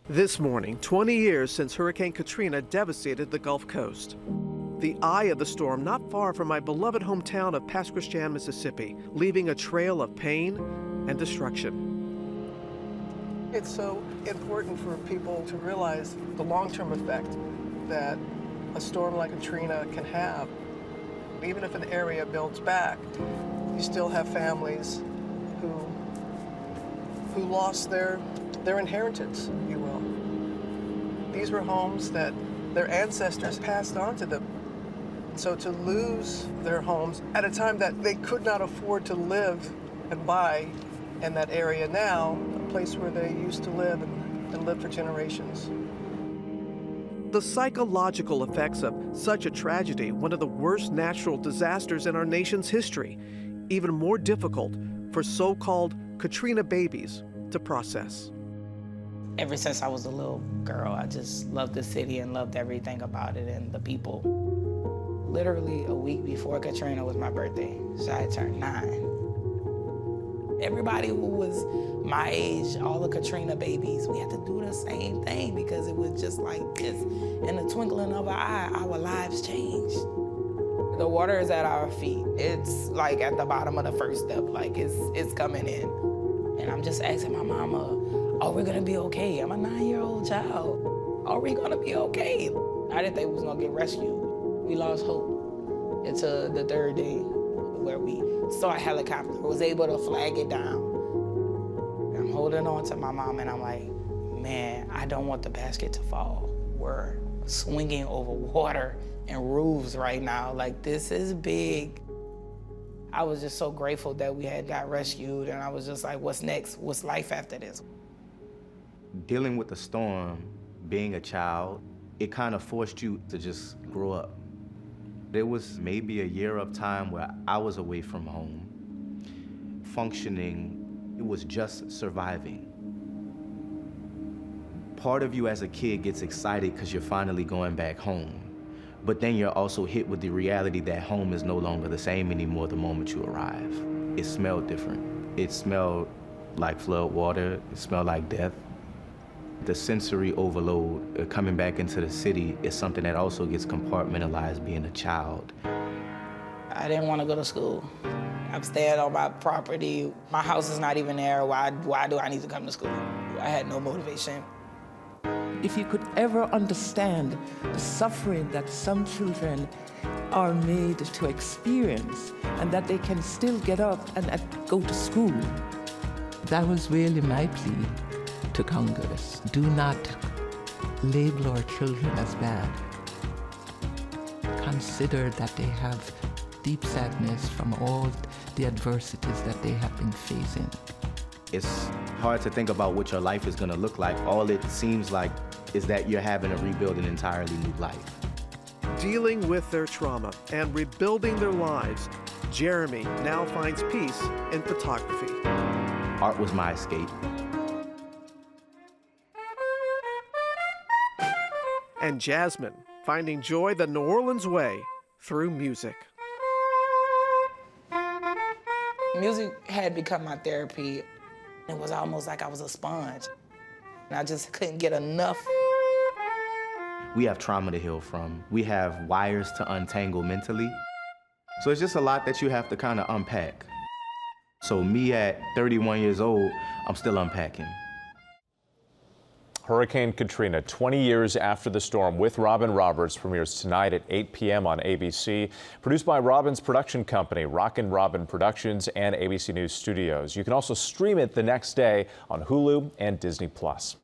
This morning, 20 years since Hurricane Katrina devastated the Gulf Coast. The eye of the storm not far from my beloved hometown of Pass Christian, Mississippi, leaving a trail of pain and destruction. It's so important for people to realize the long-term effect that a storm like Katrina can have. Even if an area builds back, you still have families who lost their inheritance, if you will. These were homes that their ancestors passed on to them. So to lose their homes at a time that they could not afford to live and buy in that area now, a place where they used to live and live for generations. The psychological effects of such a tragedy, one of the worst natural disasters in our nation's history, even more difficult for so-called Katrina babies to process. Ever since I was a little girl, I just loved the city and loved everything about it and the people. Literally a week before Katrina was my birthday, so I turned 9. Everybody who was my age, all the Katrina babies, we had to do the same thing because it was just like this. In the twinkling of an eye, our lives changed. The water is at our feet. It's like at the bottom of the first step, like it's coming in. And I'm just asking my mama, are we gonna be okay? I'm a 9-year-old child. Are we gonna be okay? I didn't think we was gonna get rescued. We lost hope until the third day where we saw a helicopter, was able to flag it down. I'm holding on to my mom and I'm like, man, I don't want the basket to fall. We're swinging over water and roofs right now. Like, this is big. I was just so grateful that we had got rescued, and I was just like, what's next? What's life after this? Dealing with the storm, being a child, it kind of forced you to just grow up. There was maybe a year of time where I was away from home. Functioning, it was just surviving. Part of you as a kid gets excited because you're finally going back home. But then you're also hit with the reality that home is no longer the same anymore the moment you arrive. It smelled different. It smelled like flood water. It smelled like death. The sensory overload coming back into the city is something that also gets compartmentalized being a child. I didn't want to go to school. I'm staying on my property. My house is not even there. Why do I need to come to school? I had no motivation. If you could ever understand the suffering that some children are made to experience and that they can still get up and go to school. That was really my plea to Congress. Do not label our children as bad. Consider that they have deep sadness from all the adversities that they have been facing. It's hard to think about what your life is going to look like. All it seems like is that you're having to rebuild an entirely new life. Dealing with their trauma and rebuilding their lives, Jeremy now finds peace in photography. Art was my escape. And Jasmine finding joy the New Orleans way through music. Music had become my therapy. It was almost like I was a sponge. And I just couldn't get enough. We have trauma to heal from. We have wires to untangle mentally. So it's just a lot that you have to kind of unpack. So me at 31 years old, I'm still unpacking. Hurricane Katrina, 20 years after the storm, with Robin Roberts, premieres tonight at 8 p.m. on ABC. Produced by Robin's production company, Rockin' Robin Productions and ABC News Studios. You can also stream it the next day on Hulu and Disney+.